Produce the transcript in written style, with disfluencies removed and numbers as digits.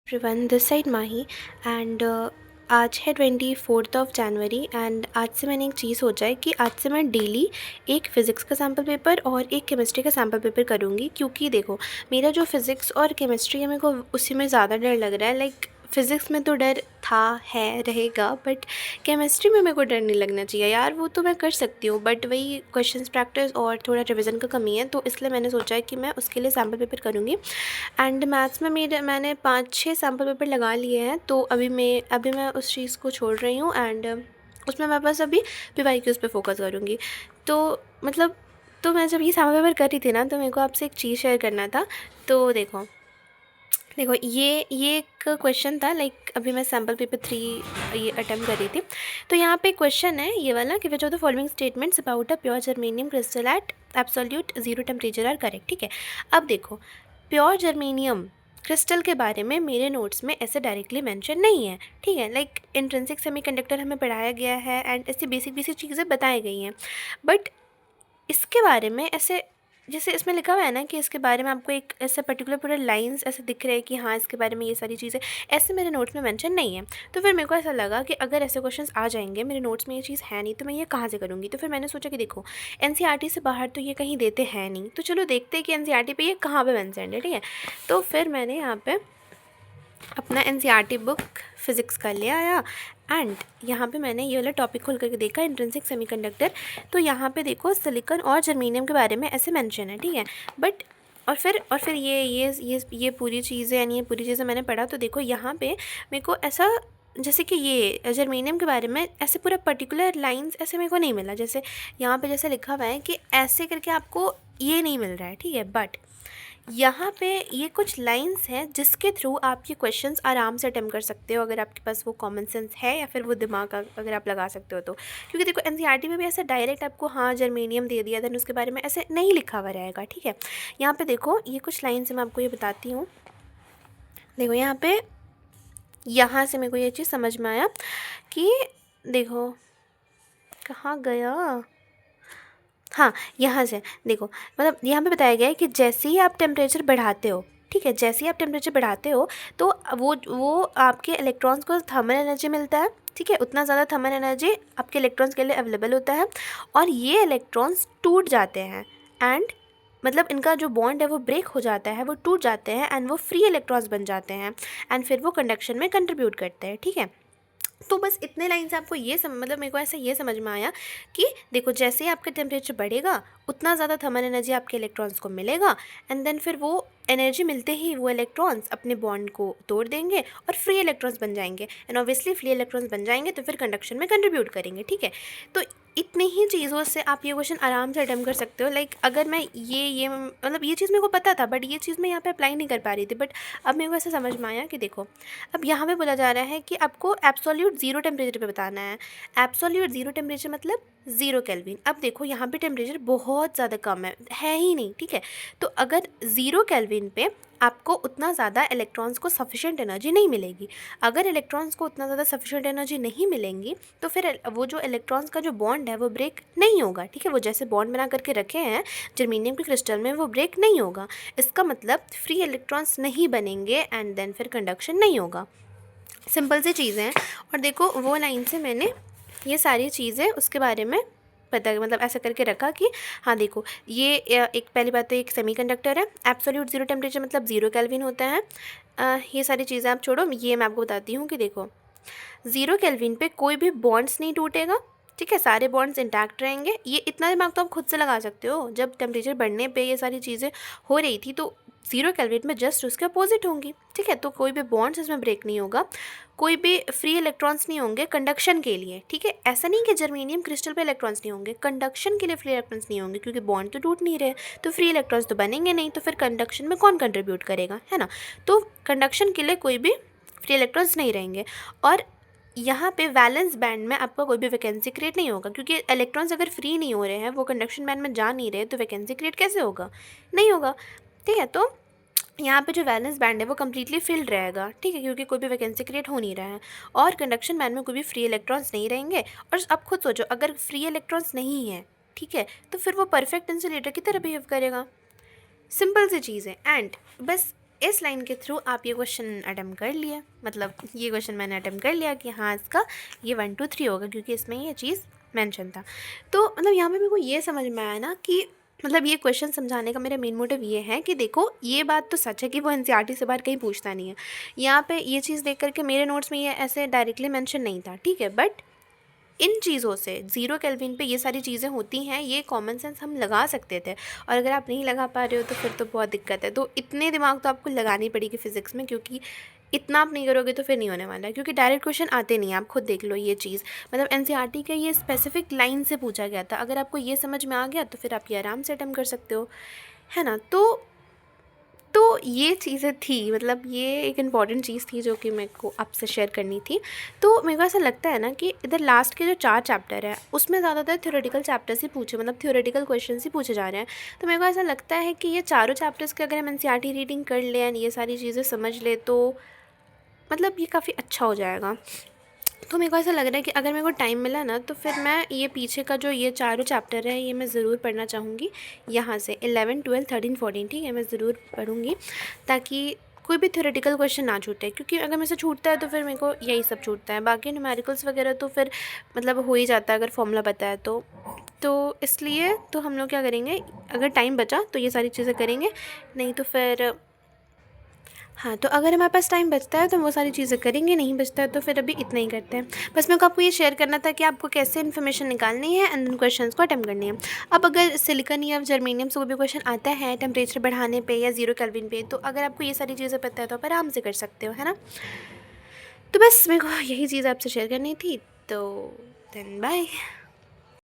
Everyone this side Mahi and आज है 24 जनवरी and आज से मैंने एक चीज़ सोचा है कि आज से मैं डेली एक फ़िज़िक्स का सैम्पल पेपर और एक केमिस्ट्री का सैम्पल पेपर करूँगी। क्योंकि देखो, मेरा जो फ़िज़िक्स और केमिस्ट्री है मेरे को उसी में ज़्यादा डर लग रहा है। लाइक फ़िज़िक्स में तो डर था, है, रहेगा, बट केमिस्ट्री में मेरे को डर नहीं लगना चाहिए यार। वो तो मैं कर सकती हूँ, बट वही क्वेश्चंस प्रैक्टिस और थोड़ा रिवीजन का कमी है, तो इसलिए मैंने सोचा है कि मैं उसके लिए सैम्पल पेपर करूँगी। एंड मैथ्स में मैंने 5-6 सैम्पल पेपर लगा लिए हैं, तो अभी मैं उस चीज़ को छोड़ रही हूँ एंड उसमें मैं बस अभी पीवाईक्यूज़ पे फोकस करूँगी। तो मतलब तो मैं जब ये सैम्पल पेपर कर रही थी ना, तो मेरे को आपसे एक चीज़ शेयर करना था। तो देखो ये एक क्वेश्चन था। लाइक अभी मैं सैम्पल पेपर 3 ये अटेम्प्ट कर रही थी। तो यहाँ पे क्वेश्चन है ये वाला कि which of the following statements about a pure germanium crystal at absolute zero temperature are correct. ठीक है, अब देखो, प्योर जर्मेनियम क्रिस्टल के बारे में मेरे नोट्स में ऐसे डायरेक्टली मेंशन नहीं है। ठीक है, लाइक इंट्रिंसिक सेमीकंडक्टर हमें पढ़ाया गया है एंड ऐसी बेसिक बेसिक चीज़ें बताई गई हैं, बट इसके बारे में ऐसे जैसे इसमें लिखा हुआ है ना कि इसके बारे में आपको एक ऐसा पर्टिकुलर पूरा लाइंस ऐसे दिख रहे हैं कि हाँ इसके बारे में ये सारी चीज़ें ऐसे मेरे नोट्स में मेंशन नहीं है। तो फिर मेरे को ऐसा लगा कि अगर ऐसे क्वेश्चंस आ जाएंगे, मेरे नोट्स में ये चीज़ है नहीं, तो मैं ये कहाँ से करूँगी। तो फिर मैंने सोचा कि देखो, एनसीईआरटी से बाहर तो ये कहीं देते हैं नहीं, तो चलो देखते हैं कि एनसीईआरटी पे ये कहाँ पे मेंशन है। ठीक है, तो फिर मैंने यहाँ पे अपना एनसीईआरटी बुक फ़िज़िक्स का ले आया एंड यहाँ पे मैंने ये वाला टॉपिक खोल करके देखा, इंट्रिंसिक सेमीकंडक्टर। तो यहाँ पे देखो सिलिकॉन और जर्मेनियम के बारे में ऐसे मेंशन है। ठीक है, बट और फिर ये पूरी चीज़ें यानी ये पूरी चीज़ें मैंने पढ़ा। तो देखो यहाँ पे मेरे को ऐसा जैसे कि ये जर्मेनियम के बारे में ऐसे पूरा पर्टिकुलर लाइंस ऐसे मेरे को नहीं मिला। जैसे यहाँ पे जैसे लिखा हुआ है कि ऐसे करके आपको ये नहीं मिल रहा है। ठीक है, बट यहाँ पे ये कुछ लाइंस हैं जिसके थ्रू आप ये क्वेश्चंस आराम से अटेम्प्ट कर सकते हो, अगर आपके पास वो कॉमन सेंस है या फिर वो दिमाग अगर आप लगा सकते हो तो। क्योंकि देखो एनसीईआरटी में भी ऐसे डायरेक्ट आपको हाँ जर्मेनियम दे दिया, देन उसके बारे में ऐसे नहीं लिखा हुआ रहेगा। ठीक है, यहाँ पे देखो ये कुछ लाइन्स मैं आपको ये बताती हूँ। देखो यहाँ से मेरे को ये चीज़ समझ में आया कि देखो कहाँ गया, हाँ यहाँ से देखो, मतलब यहाँ पे बताया गया है कि जैसे ही आप टेम्परेचर बढ़ाते हो, ठीक है, जैसे ही आप टेम्परेचर बढ़ाते हो तो वो आपके इलेक्ट्रॉन्स को थर्मल एनर्जी मिलता है। ठीक है, उतना ज़्यादा थर्मल एनर्जी आपके इलेक्ट्रॉन्स के लिए अवेलेबल होता है और ये इलेक्ट्रॉन्स टूट जाते हैं एंड मतलब इनका जो बॉन्ड है वो ब्रेक हो जाता है, वो टूट जाते हैं एंड वो फ्री इलेक्ट्रॉन्स बन जाते हैं एंड फिर वो कंडक्शन में कंट्रीब्यूट करते हैं। ठीक है, तो बस इतने लाइन से आपको ये मतलब मेरे को ऐसा ये समझ में आया कि देखो जैसे ही आपका टेम्परेचर बढ़ेगा उतना ज़्यादा थर्मल एनर्जी आपके इलेक्ट्रॉन्स को मिलेगा एंड देन फिर वो एनर्जी मिलते ही वो इलेक्ट्रॉन्स अपने बॉन्ड को तोड़ देंगे और फ्री इलेक्ट्रॉन्स बन जाएंगे एंड ऑब्वियसली फ्री इलेक्ट्रॉन्स बन जाएंगे तो फिर कंडक्शन में कंट्रीब्यूट करेंगे। ठीक है, तो इतनी ही चीज़ों से आप ये क्वेश्चन आराम से अटेम्प्ट कर सकते हो। लाइक अगर मैं ये मतलब ये चीज़ मेरे को पता था, बट ये चीज़ मैं यहाँ पे अप्लाई नहीं कर पा रही थी, बट अब मेरे को ऐसा समझ में आया कि देखो अब यहाँ पे बोला जा रहा है कि आपको एब्सोल्यूट ज़ीरो टेम्परेचर पे बताना है। एब्सोल्यूट ज़ीरो टेम्परेचर मतलब 0 केल्विन। अब देखो यहाँ पे टेम्परेचर बहुत ज़्यादा कम है ही नहीं। ठीक है, तो अगर 0 केल्विन पे आपको उतना ज़्यादा इलेक्ट्रॉन्स को सफिशेंट एनर्जी नहीं मिलेगी। अगर इलेक्ट्रॉन्स को उतना ज़्यादा सफिशेंट एनर्जी नहीं मिलेंगी तो फिर वो जो इलेक्ट्रॉन्स का जो बॉन्ड है वो ब्रेक नहीं होगा। ठीक है, वो जैसे बॉन्ड बना करके रखे हैं जर्मेनियम के क्रिस्टल में वो ब्रेक नहीं होगा। इसका मतलब फ्री इलेक्ट्रॉन्स नहीं बनेंगे एंड देन फिर कंडक्शन नहीं होगा। सिंपल सी चीज़ें हैं। और देखो वो लाइन से मैंने ये सारी चीज़ें उसके बारे में पता मतलब ऐसा करके रखा कि हाँ देखो ये एक पहली बात तो एक सेमीकंडक्टर है, एब्सोल्यूट ज़ीरो टेम्परेचर मतलब 0 केल्विन होता है। ये सारी चीज़ें आप छोड़ो, ये मैं आपको बताती हूँ कि देखो 0 केल्विन पे कोई भी बॉन्ड्स नहीं टूटेगा। ठीक है, सारे बॉन्ड्स इंटैक्ट रहेंगे। ये इतना दिमाग तो आप खुद से लगा सकते हो, जब टेम्परेचर बढ़ने पे ये सारी चीज़ें हो रही थी तो 0 केल्विन में जस्ट उसके अपोजिट होंगी। ठीक है, तो कोई भी बॉन्ड्स इसमें ब्रेक नहीं होगा, कोई भी फ्री इलेक्ट्रॉन्स नहीं होंगे कंडक्शन के लिए। ठीक है, ऐसा नहीं कि जर्मेनियम क्रिस्टल पे इलेक्ट्रॉन्स नहीं होंगे, कंडक्शन के लिए फ्री इलेक्ट्रॉन्स नहीं होंगे क्योंकि बॉन्ड तो टूट नहीं रहे, तो फ्री इलेक्ट्रॉन्स तो बनेंगे नहीं, तो फिर कंडक्शन में कौन कंट्रीब्यूट करेगा, है ना। तो कंडक्शन के लिए कोई भी फ्री इलेक्ट्रॉन्स नहीं रहेंगे और यहाँ पे वैलेंस बैंड में आपका कोई भी वैकेंसी क्रिएट नहीं होगा क्योंकि इलेक्ट्रॉन्स अगर फ्री नहीं हो रहे हैं, वो कंडक्शन बैंड में जा नहीं रहे, तो वैकेंसी क्रिएट कैसे होगा, नहीं होगा। ठीक है, तो यहाँ पे जो वैलेंस बैंड है वो कम्प्लीटली फिल्ड रहेगा। ठीक है, क्योंकि कोई भी वैकेंसी क्रिएट हो नहीं रहा है और कंडक्शन बैंड में कोई भी फ्री इलेक्ट्रॉन्स नहीं रहेंगे। और अब खुद सोचो अगर फ्री इलेक्ट्रॉन्स नहीं है, ठीक है, तो फिर वो परफेक्ट इंसुलेटर की तरह बिहेव करेगा। सिंपल सी चीज़ है एंड बस इस लाइन के थ्रू आप ये क्वेश्चन अटेम्प्ट कर लिए, मतलब ये क्वेश्चन मैंने अटेम्प्ट कर लिया कि हाँ इसका ये 1 2 3 होगा, क्योंकि इसमें ये चीज़ मेंशन था। तो मतलब यहाँ पे मेरे को ये समझ में आया ना कि मतलब ये क्वेश्चन समझाने का मेरा मेन मोटिव ये है कि देखो ये बात तो सच है कि वो एनसीईआरटी से बाहर कहीं पूछता नहीं है। यहाँ पे ये चीज़ देख करके मेरे नोट्स में ये ऐसे डायरेक्टली मेंशन नहीं था, ठीक है, बट इन चीज़ों से 0 केल्विन पे ये सारी चीज़ें होती हैं, ये कॉमन सेंस हम लगा सकते थे। और अगर आप नहीं लगा पा रहे हो तो फिर तो बहुत दिक्कत है। तो इतने दिमाग तो आपको लगानी पड़ेगी फ़िज़िक्स में, क्योंकि इतना आप नहीं करोगे तो फिर नहीं होने वाला है, क्योंकि डायरेक्ट क्वेश्चन आते नहीं हैं। आप खुद देख लो ये चीज़, मतलब एनसीईआरटी का ये स्पेसिफिक लाइन से पूछा गया था। अगर आपको ये समझ में आ गया तो फिर आप ये आराम से अटेम्प्ट कर सकते हो, है ना। तो ये चीज़ें थी, मतलब ये एक इम्पॉर्टेंट चीज़ थी जो कि मेरे को आपसे शेयर करनी थी। तो मेरे को ऐसा लगता है ना कि इधर लास्ट के जो 4 चैप्टर हैं उसमें ज़्यादातर थ्योरेटिकल चैप्टर्स ही पूछे, मतलब थ्योरेटिकल क्वेश्चंस ही पूछे जा रहे हैं। तो मेरे को ऐसा लगता है कि ये चारों चैप्टर्स के अगर हम एनसीईआरटी रीडिंग कर लें एंड ये सारी चीज़ें समझ लें तो मतलब ये काफ़ी अच्छा हो जाएगा। तो मेरे को ऐसा लग रहा है कि अगर मेरे को टाइम मिला ना तो फिर मैं ये पीछे का जो ये चारों चैप्टर है ये मैं ज़रूर पढ़ना चाहूँगी। यहाँ से 11 12 13 14, ठीक है, मैं ज़रूर पढ़ूँगी ताकि कोई भी थ्योरेटिकल क्वेश्चन ना छूटे, क्योंकि अगर मेरे से छूटता है तो फिर मेरे को यही सब छूटता है। बाकी न्यूमेरिकल्स वगैरह तो फिर मतलब हो ही जाता है अगर फॉर्मूला पता है तो इसलिए तो हम लोग क्या करेंगे, अगर टाइम बचा तो ये सारी चीज़ें करेंगे, नहीं तो फिर हाँ, तो अगर हमारे पास टाइम बचता है तो हम वो सारी चीज़ें करेंगे, नहीं बचता है तो फिर अभी इतना ही करते हैं। बस मेरे को आपको ये शेयर करना था कि आपको कैसे इन्फॉर्मेशन निकालनी है एंड देन क्वेश्चंस को अटेम्प्ट करनी है। अब अगर सिलिकॉन या जर्मेनियम से कोई भी क्वेश्चन आता है टेम्परेचर बढ़ाने पे या 0 केल्विन पे, तो अगर आपको ये सारी चीज़ें पता है तो आप आराम से कर सकते हो, है ना। तो बस मेरे को यही चीज़ आपसे शेयर करनी थी, तो देन बाय।